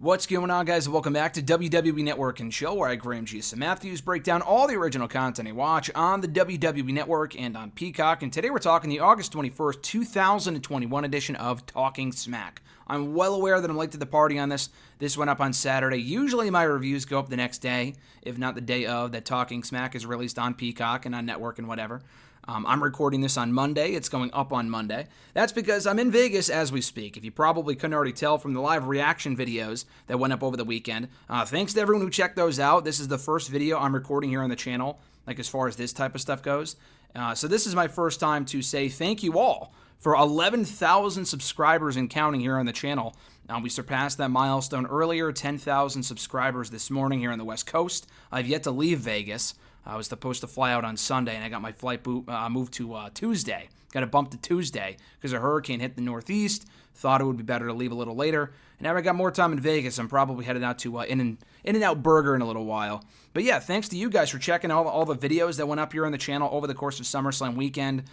What's going on, guys? Welcome back to WWE Network and Show, where I, Graham G. Matthews, break down all the original content I watch on the WWE Network and on Peacock. And today we're talking the August 21st, 2021 edition of Talking Smack. I'm well aware that I'm late to the party on this. This went up on Saturday. Usually my reviews go up the next day, if not the day of, that Talking Smack is released on Peacock and on Network and whatever. I'm recording this on Monday. It's going up on Monday. That's because I'm in Vegas as we speak. If you probably couldn't already tell from the live reaction videos that went up over the weekend. Thanks to everyone who checked those out. This is the first video I'm recording here on the channel, like as far as this type of stuff goes. So this is my first time to say thank you all for 11,000 subscribers and counting here on the channel. We surpassed that milestone earlier, 10,000 subscribers this morning here on the West Coast. I've yet to leave Vegas. I was supposed to fly out on Sunday, and I got my flight moved to Tuesday. Got it bumped to Tuesday because a hurricane hit the Northeast. Thought it would be better to leave a little later. And now I got more time in Vegas. I'm probably headed out to In-N-Out Burger in a little while. But yeah, thanks to you guys for checking all the videos that went up here on the channel over the course of SummerSlam weekend.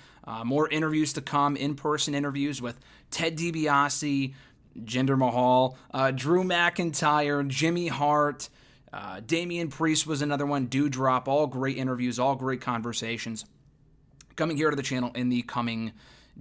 More interviews to come, in-person interviews with Ted DiBiase, Jinder Mahal, Drew McIntyre, Jimmy Hart, Damian Priest was another one, Dewdrop, all great interviews, all great conversations coming here to the channel in the coming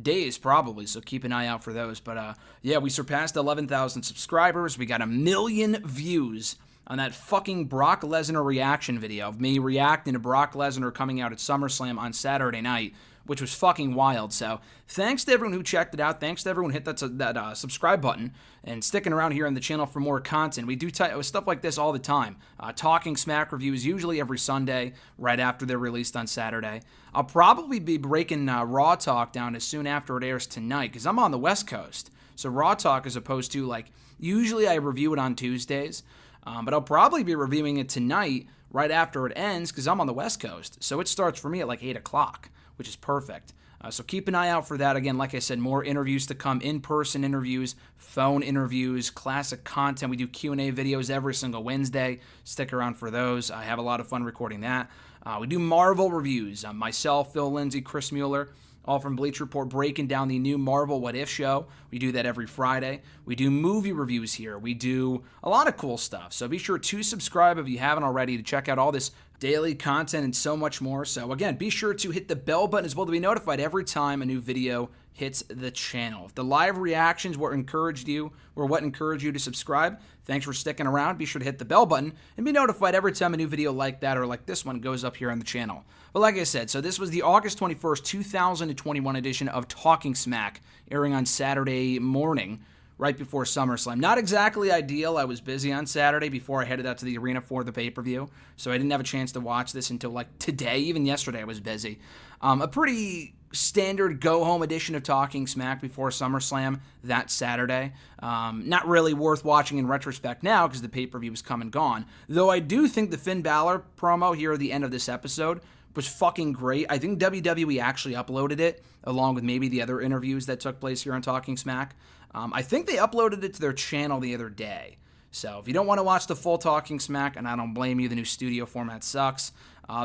days probably, so keep an eye out for those. But yeah, we surpassed 11,000 subscribers. We got 1 million views on that fucking Brock Lesnar reaction video of me reacting to Brock Lesnar coming out at SummerSlam on Saturday night, which was fucking wild. So thanks to everyone who checked it out. Thanks to everyone who hit that subscribe button and sticking around here on the channel for more content. We do stuff like this all the time. Talking Smack reviews usually every Sunday right after they're released on Saturday. I'll probably be breaking Raw Talk down as soon after it airs tonight because I'm on the West Coast. So Raw Talk as opposed to usually I review it on Tuesdays. But I'll probably be reviewing it tonight right after it ends because I'm on the West Coast. So it starts for me at 8 o'clock, which is perfect. So keep an eye out for that. Again, like I said, more interviews to come, in-person interviews, phone interviews, classic content. We do Q&A videos every single Wednesday. Stick around for those. I have a lot of fun recording that. We do Marvel reviews. Myself, Phil Lindsay, Chris Mueller, all from Bleacher Report, breaking down the new Marvel What If show. We do that every Friday. We do movie reviews here. We do a lot of cool stuff. So be sure to subscribe if you haven't already to check out all this daily content and so much more. So again, be sure to hit the bell button as well to be notified every time a new video hits the channel. If the live reactions were what encouraged you to subscribe, thanks for sticking around. Be sure to hit the bell button and be notified every time a new video like that or like this one goes up here on the channel. But like I said, so this was the August 21st, 2021 edition of Talking Smack, airing on Saturday morning, right before SummerSlam. Not exactly ideal. I was busy on Saturday before I headed out to the arena for the pay-per-view, so I didn't have a chance to watch this until today. Even yesterday I was busy. A pretty standard go-home edition of Talking Smack before SummerSlam that Saturday. Not really worth watching in retrospect now because the pay-per-view was come and gone. Though I do think the Finn Balor promo here at the end of this episode was fucking great. I think WWE actually uploaded it along with maybe the other interviews that took place here on Talking Smack. I think they uploaded it to their channel the other day. So if you don't want to watch the full Talking Smack, and I don't blame you, the new studio format sucks,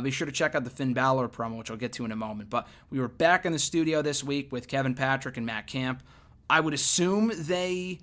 be sure to check out the Finn Balor promo, which I'll get to in a moment. But we were back in the studio this week with Kevin Patrick and Matt Camp. I would assume they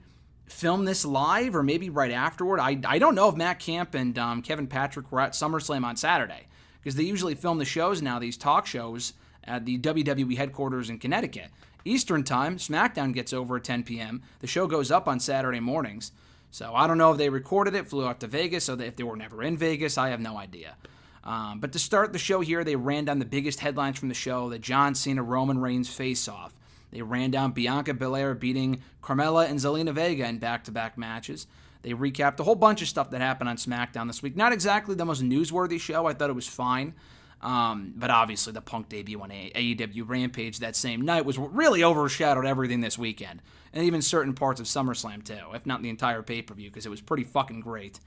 filmed this live or maybe right afterward. I don't know if Matt Camp and Kevin Patrick were at SummerSlam on Saturday because they usually film the shows now, these talk shows, at the WWE headquarters in Connecticut. Eastern time, SmackDown gets over at 10 p.m. The show goes up on Saturday mornings. So I don't know if they recorded it, flew out to Vegas, so if they were never in Vegas, I have no idea. But to start the show here, they ran down the biggest headlines from the show, the John Cena-Roman Reigns face-off. They ran down Bianca Belair beating Carmella and Zelina Vega in back-to-back matches. They recapped a whole bunch of stuff that happened on SmackDown this week. Not exactly the most newsworthy show. I thought it was fine. But obviously the Punk debut on AEW Rampage that same night was really overshadowed everything this weekend. And even certain parts of SummerSlam too, if not the entire pay-per-view, because it was pretty fucking great.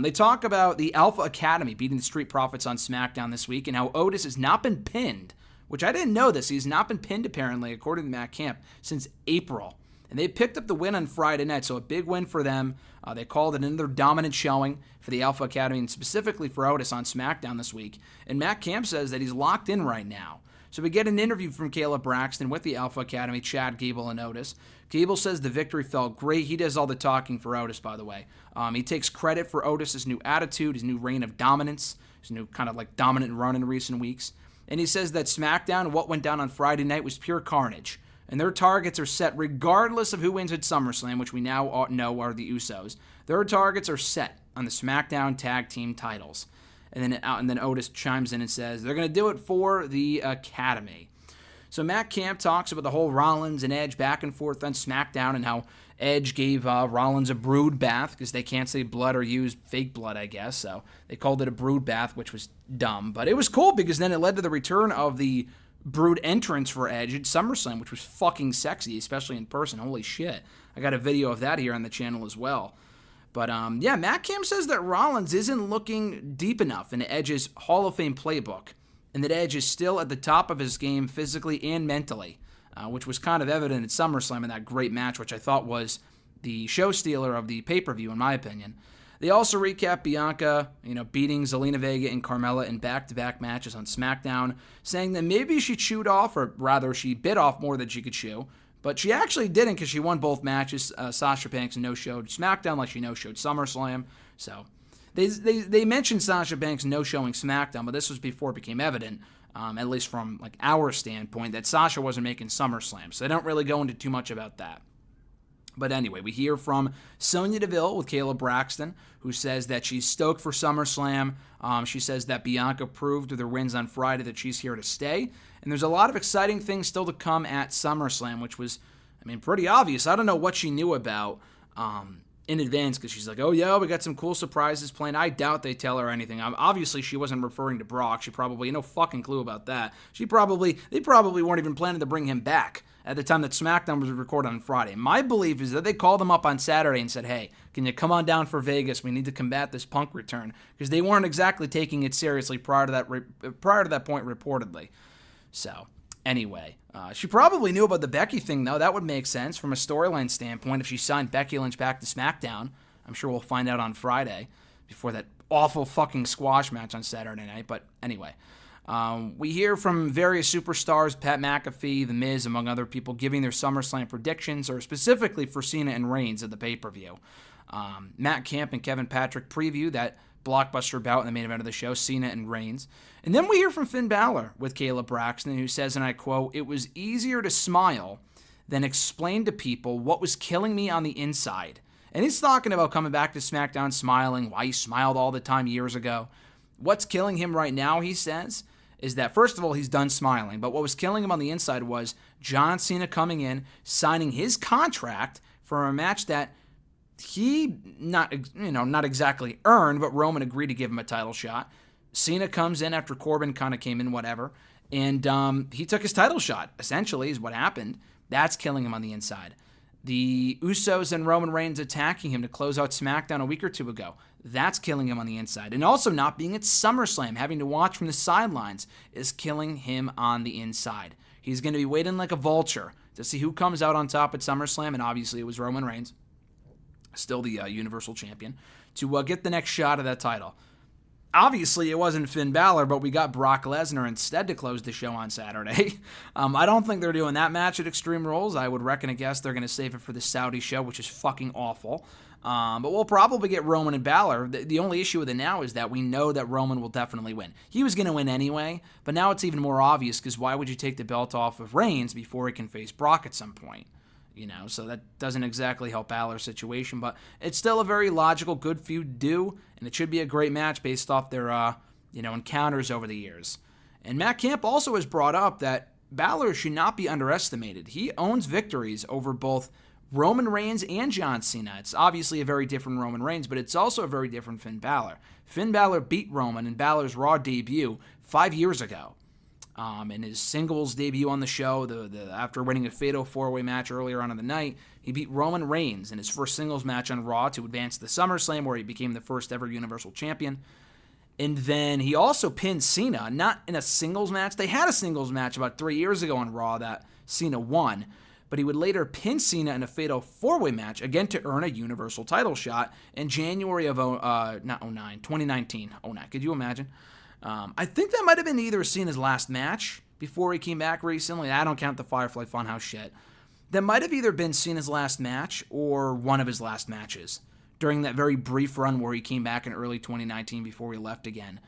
They talk about the Alpha Academy beating the Street Profits on SmackDown this week and how Otis has not been pinned, which I didn't know this. He's not been pinned apparently, according to Matt Camp, since April. And they picked up the win on Friday night, so a big win for them. They called it another dominant showing for the Alpha Academy and specifically for Otis on SmackDown this week. And Matt Camp says that he's locked in right now. So we get an interview from Caleb Braxton with the Alpha Academy, Chad Gable, and Otis. Gable says the victory felt great. He does all the talking for Otis, by the way. He takes credit for Otis' new attitude, his new reign of dominance, his new kind of like dominant run in recent weeks. And he says that SmackDown and what went down on Friday night was pure carnage. And their targets are set regardless of who wins at SummerSlam, which we now know are the Usos. Their targets are set on the SmackDown Tag Team titles. And then Otis chimes in and says they're going to do it for the Academy. So Matt Camp talks about the whole Rollins and Edge back and forth on SmackDown and how Edge gave Rollins a brood bath because they can't say blood or use fake blood, I guess. So they called it a brood bath, which was dumb. But it was cool because then it led to the return of the brood entrance for Edge at SummerSlam, which was fucking sexy, especially in person. Holy shit. I got a video of that here on the channel as well. But yeah, Matt Camp says that Rollins isn't looking deep enough in Edge's Hall of Fame playbook, and that Edge is still at the top of his game physically and mentally, which was kind of evident at SummerSlam in that great match, which I thought was the show stealer of the pay-per-view, in my opinion. They also recap Bianca, beating Zelina Vega and Carmella in back-to-back matches on SmackDown, saying that maybe she chewed off, or rather she bit off more than she could chew, but she actually didn't because she won both matches. Sasha Banks no-showed SmackDown like she no-showed SummerSlam. So they mentioned Sasha Banks no-showing SmackDown, but this was before it became evident, at least from like our standpoint, that Sasha wasn't making SummerSlam. So they don't really go into too much about that. But anyway, we hear from Sonya Deville with Caleb Braxton, who says that she's stoked for SummerSlam. She says that Bianca proved with her wins on Friday that she's here to stay. And there's a lot of exciting things still to come at SummerSlam, which was, pretty obvious. I don't know what she knew about in advance, because she's like, oh yeah, we got some cool surprises planned. I doubt they tell her anything. Obviously, she wasn't referring to Brock. She probably, no fucking clue about that. They probably weren't even planning to bring him back at the time that SmackDown was recorded on Friday. My belief is that they called him up on Saturday and said, hey, can you come on down for Vegas? We need to combat this Punk return, because they weren't exactly taking it seriously prior to that point, reportedly. So, anyway, she probably knew about the Becky thing, though. That would make sense from a storyline standpoint if she signed Becky Lynch back to SmackDown. I'm sure we'll find out on Friday before that awful fucking squash match on Saturday night. But anyway, we hear from various superstars, Pat McAfee, The Miz, among other people, giving their SummerSlam predictions, or specifically for Cena and Reigns at the pay-per-view. Matt Camp and Kevin Patrick preview that blockbuster bout in the main event of the show, Cena and Reigns. And then we hear from Finn Balor with Caleb Braxton, who says, and I quote, "It was easier to smile than explain to people what was killing me on the inside." And he's talking about coming back to SmackDown smiling, why he smiled all the time years ago. What's killing him right now, he says, is that, first of all, he's done smiling. But what was killing him on the inside was John Cena coming in, signing his contract for a match that he not exactly earned, but Roman agreed to give him a title shot. Cena comes in after Corbin kind of came in, whatever, and he took his title shot, essentially, is what happened. That's killing him on the inside. The Usos and Roman Reigns attacking him to close out SmackDown a week or two ago. That's killing him on the inside. And also not being at SummerSlam, having to watch from the sidelines, is killing him on the inside. He's going to be waiting like a vulture to see who comes out on top at SummerSlam, and obviously it was Roman Reigns, still the Universal Champion, to get the next shot of that title. Obviously, it wasn't Finn Balor, but we got Brock Lesnar instead to close the show on Saturday. I don't think they're doing that match at Extreme Rules. I would reckon and guess they're going to save it for the Saudi show, which is fucking awful. But we'll probably get Roman and Balor. The only issue with it now is that we know that Roman will definitely win. He was going to win anyway, but now it's even more obvious, because why would you take the belt off of Reigns before he can face Brock at some point? So that doesn't exactly help Balor's situation, but it's still a very logical, good feud to do, and it should be a great match based off their, encounters over the years. And Matt Camp also has brought up that Balor should not be underestimated. He owns victories over both Roman Reigns and John Cena. It's obviously a very different Roman Reigns, but it's also a very different Finn Balor. Finn Balor beat Roman in Balor's Raw debut 5 years ago. In his singles debut on the show, after winning a fatal four-way match earlier on in the night, he beat Roman Reigns in his first singles match on Raw to advance to SummerSlam, where he became the first ever Universal Champion. And then he also pinned Cena, not in a singles match. They had a singles match about 3 years ago on Raw that Cena won, but he would later pin Cena in a fatal four-way match, again to earn a Universal title shot in January of 2019. 09. Could you imagine? I think that might have been either Cena's last match before he came back recently. I don't count the Firefly Funhouse shit. That might have either been Cena's last match or one of his last matches during that very brief run where he came back in early 2019 before he left again.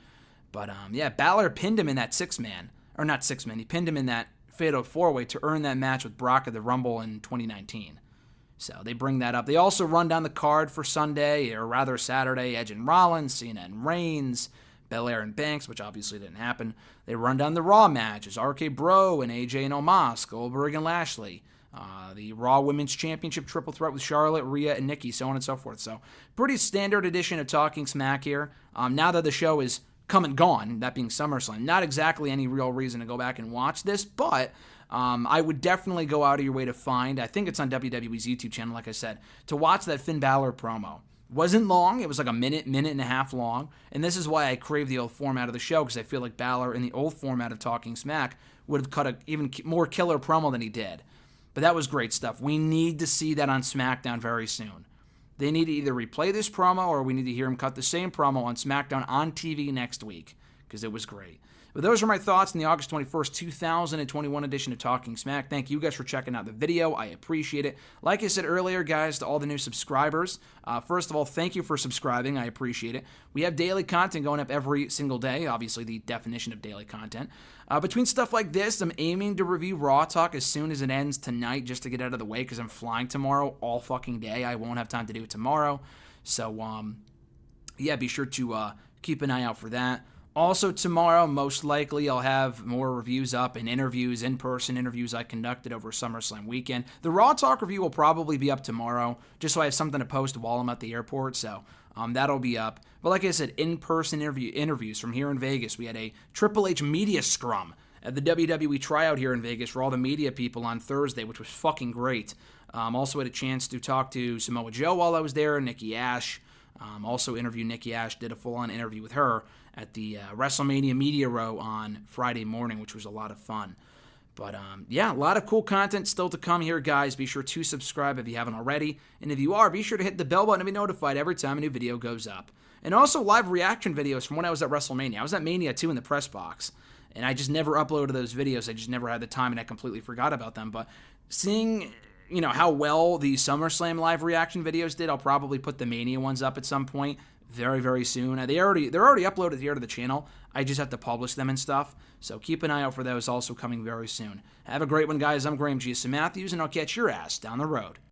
But yeah, Balor pinned him in that he pinned him in that Fatal 4-Way to earn that match with Brock at the Rumble in 2019. So they bring that up. They also run down the card for Sunday, or rather Saturday, Edge and Rollins, Cena and Reigns, Belair and Banks, which obviously didn't happen. They run down the Raw matches, RK Bro and AJ and Omos, Goldberg and Lashley. The Raw Women's Championship triple threat with Charlotte, Rhea, and Nikki, so on and so forth. So pretty standard edition of Talking Smack here. Now that the show is come and gone, that being SummerSlam, not exactly any real reason to go back and watch this, but I would definitely go out of your way to find, I think it's on WWE's YouTube channel, like I said, to watch that Finn Balor promo. Wasn't long. It was like a minute and a half long. And this is why I crave the old format of the show, because I feel like Balor in the old format of Talking Smack would have cut an even more killer promo than he did. But that was great stuff. We need to see that on SmackDown very soon. They need to either replay this promo or we need to hear him cut the same promo on SmackDown on TV next week, because it was great. But those are my thoughts in the August 21st, 2021 edition of Talking Smack. Thank you guys for checking out the video. I appreciate it. Like I said earlier, guys, to all the new subscribers, first of all, thank you for subscribing. I appreciate it. We have daily content going up every single day, obviously the definition of daily content. Between stuff like this, I'm aiming to review Raw Talk as soon as it ends tonight, just to get out of the way, because I'm flying tomorrow all fucking day. I won't have time to do it tomorrow. So, yeah, be sure to keep an eye out for that. Also tomorrow, most likely, I'll have more reviews up and interviews, in-person interviews I conducted over SummerSlam weekend. The Raw Talk review will probably be up tomorrow, just so I have something to post while I'm at the airport, so that'll be up. But like I said, in-person interviews from here in Vegas. We had a Triple H media scrum at the WWE tryout here in Vegas for all the media people on Thursday, which was fucking great. Also had a chance to talk to Samoa Joe while I was there, Nikki Ash. Also interviewed Nikki Ash, did a full-on interview with her at the WrestleMania Media Row on Friday morning, which was a lot of fun. But yeah, a lot of cool content still to come here, guys. Be sure to subscribe if you haven't already. And if you are, be sure to hit the bell button to be notified every time a new video goes up. And also live reaction videos from when I was at WrestleMania. I was at Mania 2 in the press box, and I just never uploaded those videos. I just never had the time, and I completely forgot about them. But seeing, you know, how well the SummerSlam live reaction videos did, I'll probably put the Mania ones up at some point very, very soon. They're already uploaded here to the channel. I just have to publish them and stuff. So keep an eye out for those also coming very soon. Have a great one, guys. I'm Graham G. Matthews, and I'll catch your ass down the road.